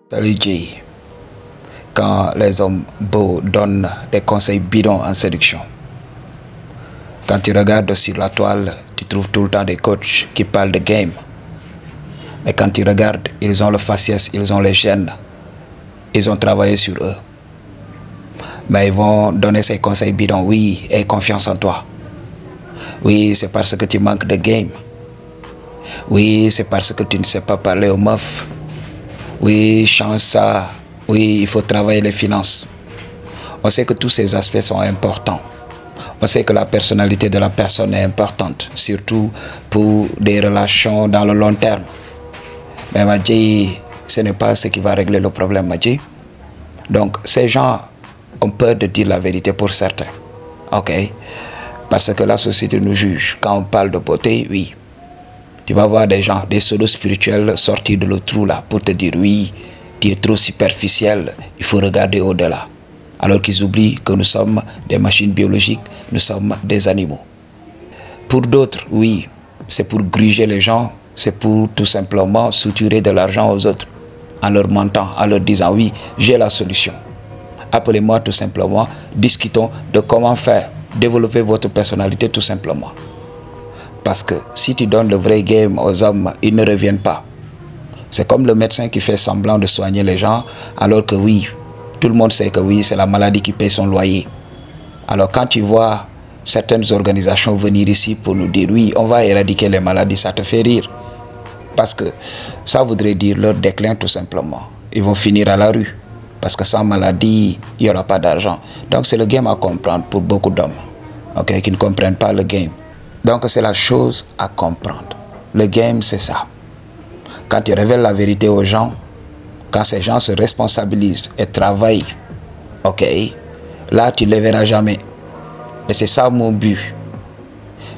Salut Jay. Quand les hommes beaux donnent des conseils bidons en séduction, quand tu regardes sur la toile, tu trouves tout le temps des coachs qui parlent de game. Mais quand tu regardes, ils ont le faciès, ils ont les gènes, ils ont travaillé sur eux. Mais ils vont donner ces conseils bidons, oui, aie confiance en toi. Oui, c'est parce que tu manques de game. Oui, c'est parce que tu ne sais pas parler aux meufs. Oui, change ça. Oui, il faut travailler les finances. On sait que tous ces aspects sont importants. On sait que la personnalité de la personne est importante, surtout pour des relations dans le long terme. Mais Madji, ce n'est pas ce qui va régler le problème, Madji. Donc, ces gens ont peur de dire la vérité pour certains. Ok? Parce que la société nous juge. Quand on parle de beauté, oui. Tu vas voir des gens, des pseudo spirituels sortir de le trou là pour te dire oui, tu es trop superficiel, il faut regarder au-delà. Alors qu'ils oublient que nous sommes des machines biologiques, nous sommes des animaux. Pour d'autres, oui, c'est pour gruger les gens, c'est pour tout simplement soutirer de l'argent aux autres, en leur mentant, en leur disant oui, j'ai la solution. Appelez-moi tout simplement, discutons de comment faire, développer votre personnalité tout simplement. Parce que si tu donnes le vrai game aux hommes, ils ne reviennent pas. C'est comme le médecin qui fait semblant de soigner les gens, alors que oui, tout le monde sait que oui, c'est la maladie qui paye son loyer. Alors quand tu vois certaines organisations venir ici pour nous dire oui, on va éradiquer les maladies, ça te fait rire. Parce que ça voudrait dire leur déclin tout simplement. Ils vont finir à la rue. Parce que sans maladie, il n'y aura pas d'argent. Donc c'est le game à comprendre pour beaucoup d'hommes, okay, qui ne comprennent pas le game. Donc c'est la chose à comprendre. Le game, c'est ça. Quand tu révèles la vérité aux gens, quand ces gens se responsabilisent et travaillent, ok, là tu ne les verras jamais. Et c'est ça mon but.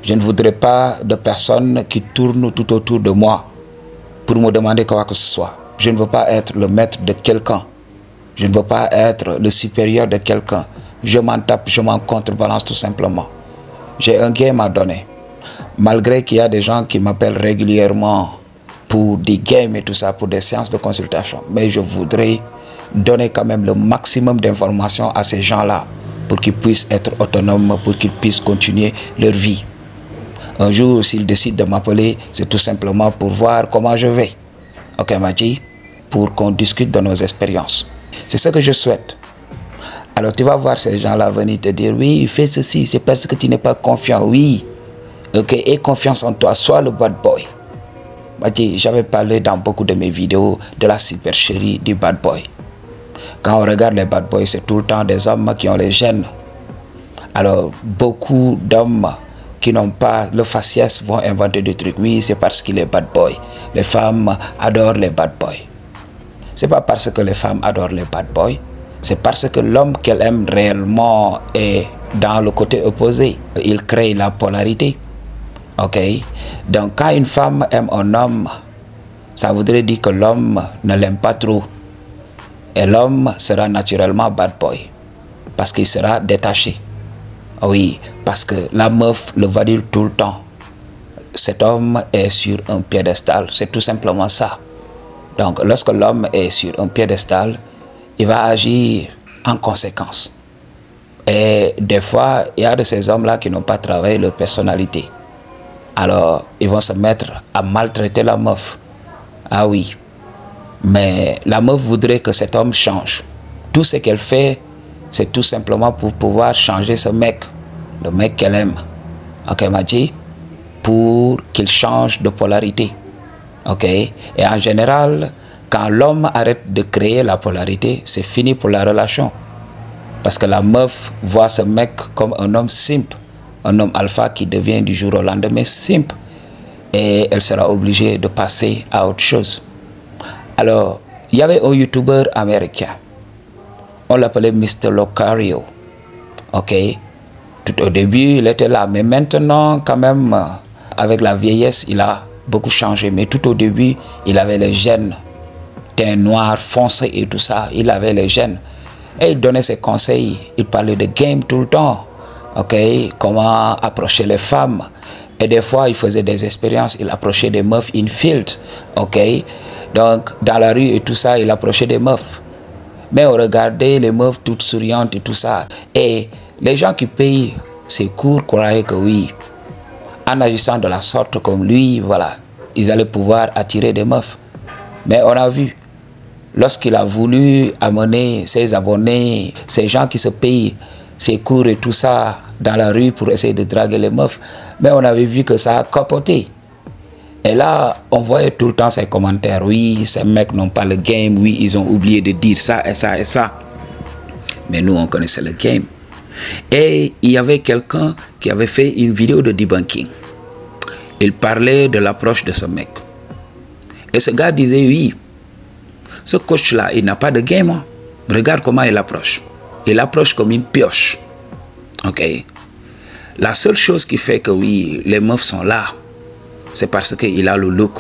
Je ne voudrais pas de personnes qui tournent tout autour de moi pour me demander quoi que ce soit. Je ne veux pas être le maître de quelqu'un. Je ne veux pas être le supérieur de quelqu'un. Je m'en tape, je m'en contrebalance tout simplement. J'ai un game à donner. Malgré qu'il y a des gens qui m'appellent régulièrement pour des games et tout ça, pour des séances de consultation. Mais je voudrais donner quand même le maximum d'informations à ces gens-là pour qu'ils puissent être autonomes, pour qu'ils puissent continuer leur vie. Un jour, s'ils décident de m'appeler, c'est tout simplement pour voir comment je vais. Ok, Madji? Pour qu'on discute de nos expériences. C'est ce que je souhaite. Alors tu vas voir ces gens-là venir te dire, oui, fais ceci, c'est parce que tu n'es pas confiant, oui. Ok, aie confiance en toi, sois le bad boy. J'avais parlé dans beaucoup de mes vidéos de la supercherie du bad boy. Quand on regarde les bad boys, c'est tout le temps des hommes qui ont les gènes. Alors, beaucoup d'hommes qui n'ont pas le faciès vont inventer des trucs. Oui, c'est parce qu'il est bad boy. Les femmes adorent les bad boys. C'est pas parce que les femmes adorent les bad boys. C'est parce que l'homme qu'elle aime réellement est dans le côté opposé. Il crée la polarité. Ok, donc quand une femme aime un homme, ça voudrait dire que l'homme ne l'aime pas trop. Et l'homme sera naturellement bad boy. Parce qu'il sera détaché. Oui, parce que la meuf le va dire tout le temps. Cet homme est sur un piédestal. C'est tout simplement ça. Donc lorsque l'homme est sur un piédestal, il va agir en conséquence. Et des fois, il y a de ces hommes-là qui n'ont pas travaillé leur personnalité. Alors, ils vont se mettre à maltraiter la meuf. Ah oui. Mais la meuf voudrait que cet homme change. Tout ce qu'elle fait, c'est tout simplement pour pouvoir changer ce mec. Le mec qu'elle aime. Ok, Madji? Pour qu'il change de polarité. Ok? Et en général, quand l'homme arrête de créer la polarité, c'est fini pour la relation. Parce que la meuf voit ce mec comme un homme simple. Un homme alpha qui devient du jour au lendemain simple. Et elle sera obligée de passer à autre chose. Alors, il y avait un YouTuber américain. On l'appelait Mr. Locario. Ok. Tout au début, il était là. Mais maintenant, quand même, avec la vieillesse, il a beaucoup changé. Mais tout au début, il avait les gènes. Teint noir, foncé et tout ça. Il avait les gènes. Et il donnait ses conseils. Il parlait de game tout le temps. Ok, comment approcher les femmes. Et des fois, il faisait des expériences. Il approchait des meufs infield. Ok, Donc, dans la rue et tout ça, il approchait des meufs. Mais on regardait les meufs toutes souriantes et tout ça. Et les gens qui payent ces cours croyaient que oui, en agissant de la sorte comme lui, voilà, ils allaient pouvoir attirer des meufs. Mais on a vu, lorsqu'il a voulu amener ses abonnés, ces gens qui se payent ses cours et tout ça dans la rue pour essayer de draguer les meufs, mais on avait vu que ça a capoté. Et là, on voyait tout le temps ces commentaires. Oui, ces mecs n'ont pas le game. Oui, ils ont oublié de dire ça et ça et ça. Mais nous, on connaissait le game. Et il y avait quelqu'un qui avait fait une vidéo de debunking. Il parlait de l'approche de ce mec. Et ce gars disait, oui, ce coach-là, il n'a pas de game. Hein. Regarde comment il approche. Il approche comme une pioche. Ok. La seule chose qui fait que oui, les meufs sont là, c'est parce qu'il a le look.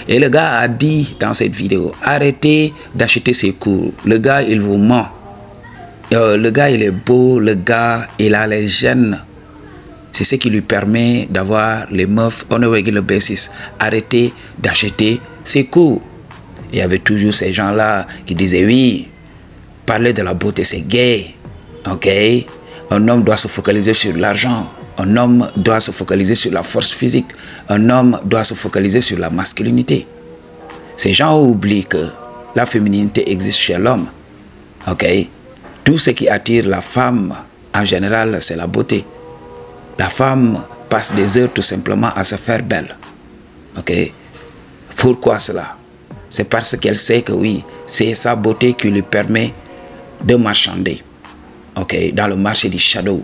Et le gars a dit dans cette vidéo, arrêtez d'acheter ses cours. Le gars, il vous ment. Le gars, il est beau. Le gars, il a les gènes. C'est ce qui lui permet d'avoir les meufs on a regular basis. Arrêtez d'acheter ses cours. Il y avait toujours ces gens-là qui disaient, oui, parler de la beauté, c'est gay. Ok? Un homme doit se focaliser sur l'argent. Un homme doit se focaliser sur la force physique. Un homme doit se focaliser sur la masculinité. Ces gens oublient que la féminité existe chez l'homme. Ok? Tout ce qui attire la femme, en général, c'est la beauté. La femme passe des heures tout simplement à se faire belle. Ok? Pourquoi cela? C'est parce qu'elle sait que oui, c'est sa beauté qui lui permet de marchander. Ok? Dans le marché du shadow.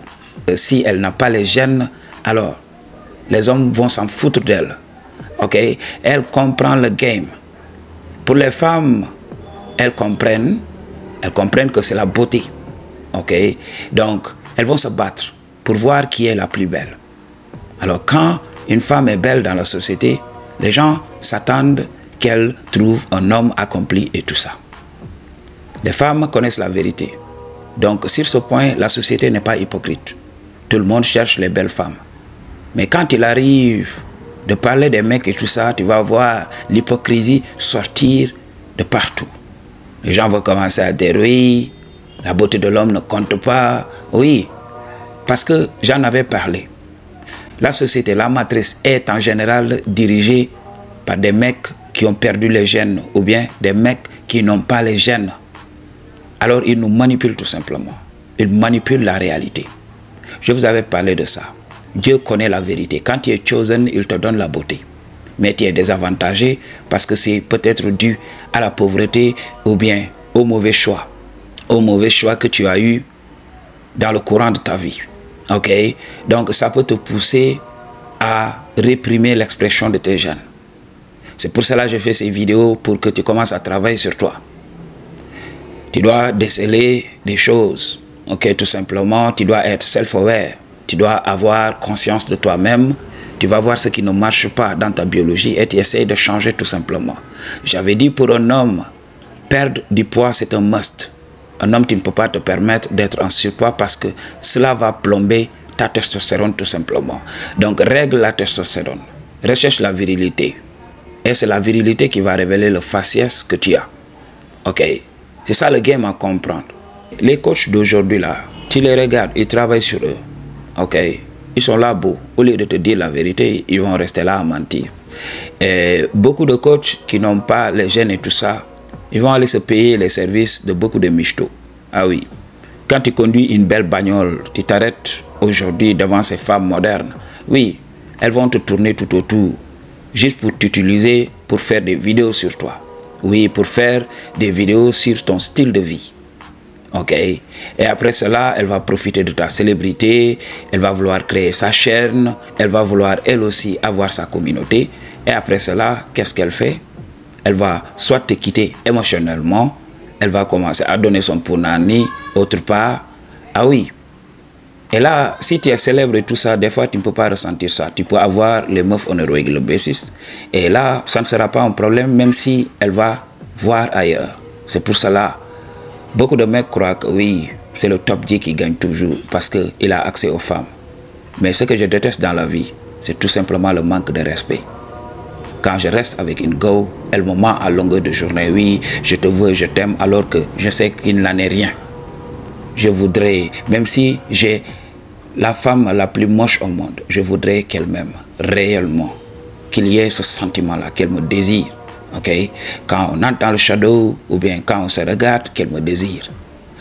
Si elle n'a pas les gènes, alors les hommes vont s'en foutre d'elle. Ok? Elle comprend le game. Pour les femmes, elles comprennent que c'est la beauté. Ok? Donc, elles vont se battre pour voir qui est la plus belle. Alors, quand une femme est belle dans la société, les gens s'attendent qu'elle trouve un homme accompli et tout ça. Les femmes connaissent la vérité. Donc, sur ce point, la société n'est pas hypocrite. Tout le monde cherche les belles femmes. Mais quand il arrive de parler des mecs et tout ça, tu vas voir l'hypocrisie sortir de partout. Les gens vont commencer à dire oui, la beauté de l'homme ne compte pas. Oui, parce que j'en avais parlé. La société, la matrice est en général dirigée par des mecs qui ont perdu les gènes ou bien des mecs qui n'ont pas les gènes. Alors ils nous manipulent tout simplement. Ils manipulent la réalité. Je vous avais parlé de ça. Dieu connaît la vérité. Quand tu es chosen, il te donne la beauté. Mais tu es désavantagé parce que c'est peut-être dû à la pauvreté ou bien au mauvais choix. Au mauvais choix que tu as eu dans le courant de ta vie. Ok? Donc ça peut te pousser à réprimer l'expression de tes gènes. C'est pour cela que je fais ces vidéos pour que tu commences à travailler sur toi. Tu dois déceler des choses. Ok, tout simplement, tu dois être self-aware. Tu dois avoir conscience de toi-même. Tu vas voir ce qui ne marche pas dans ta biologie et tu essaies de changer tout simplement. J'avais dit pour un homme, perdre du poids, c'est un must. Un homme, tu ne peux pas te permettre d'être en surpoids parce que cela va plomber ta testostérone tout simplement. Donc, règle la testostérone. Recherche la virilité. Et c'est la virilité qui va révéler le faciès que tu as. Ok, c'est ça le game à comprendre. Les coachs d'aujourd'hui là, tu les regardes, ils travaillent sur eux. Ok, ils sont là beaux. Au lieu de te dire la vérité, ils vont rester là à mentir. Et beaucoup de coachs qui n'ont pas les gènes et tout ça, ils vont aller se payer les services de beaucoup de michtos. Ah oui, quand tu conduis une belle bagnole, tu t'arrêtes aujourd'hui devant ces femmes modernes. Oui, elles vont te tourner tout autour, juste pour t'utiliser, pour faire des vidéos sur toi. Oui, pour faire des vidéos sur ton style de vie. Ok, et après cela, elle va profiter de ta célébrité, elle va vouloir créer sa chaîne, elle va vouloir elle aussi avoir sa communauté. Et après cela, qu'est-ce qu'elle fait? Elle va soit te quitter émotionnellement, elle va commencer à donner son punani autre part. Ah oui. Et là, si tu es célèbre et tout ça, des fois tu ne peux pas ressentir ça. Tu peux avoir les meufs on a regular basis. Et là, ça ne sera pas un problème, même si elle va voir ailleurs. C'est pour cela. Beaucoup de mecs croient que oui, c'est le top G qui gagne toujours parce qu'il a accès aux femmes. Mais ce que je déteste dans la vie, c'est tout simplement le manque de respect. Quand je reste avec une go, elle me ment à longueur de journée. Oui, je te veux, je t'aime, alors que je sais qu'il n'en est rien. Je voudrais, même si j'ai la femme la plus moche au monde, je voudrais qu'elle m'aime réellement. Qu'il y ait ce sentiment-là, qu'elle me désire. Ok? Quand on entend le shadow, ou bien quand on se regarde, qu'elle me désire.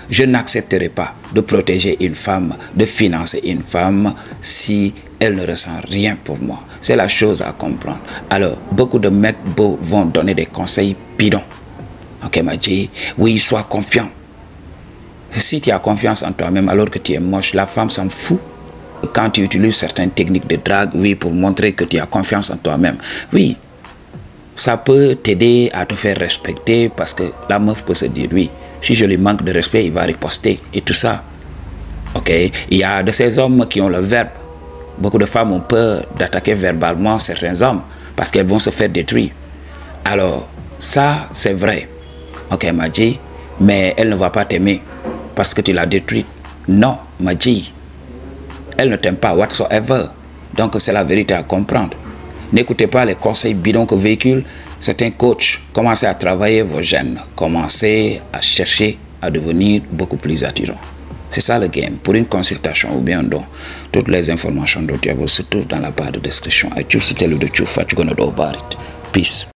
Je n'accepterai pas de protéger une femme, de financer une femme si elle ne ressent rien pour moi. C'est la chose à comprendre. Alors, beaucoup de mecs beaux vont donner des conseils bidons. Ok, m'a dit, oui, sois confiant. Si tu as confiance en toi-même alors que tu es moche, la femme s'en fout. Quand tu utilises certaines techniques de drague, oui, pour montrer que tu as confiance en toi-même, oui, ça peut t'aider à te faire respecter parce que la meuf peut se dire, oui, si je lui manque de respect, il va riposter et tout ça. Ok, il y a de ces hommes qui ont le verbe. Beaucoup de femmes ont peur d'attaquer verbalement certains hommes parce qu'elles vont se faire détruire. Alors, ça, c'est vrai. Ok, Madji, mais elle ne va pas t'aimer parce que tu l'as détruite. Non, Madji, elle ne t'aime pas whatsoever. Donc, c'est la vérité à comprendre. N'écoutez pas les conseils bidons que véhiculent certains coachs. Commencez à travailler vos gènes. Commencez à chercher à devenir beaucoup plus attirant. C'est ça le game. Pour une consultation ou bien don, toutes les informations dont tu as se trouvent dans la barre de description. I choose to tell you the truth. What you gonna do about it? Peace.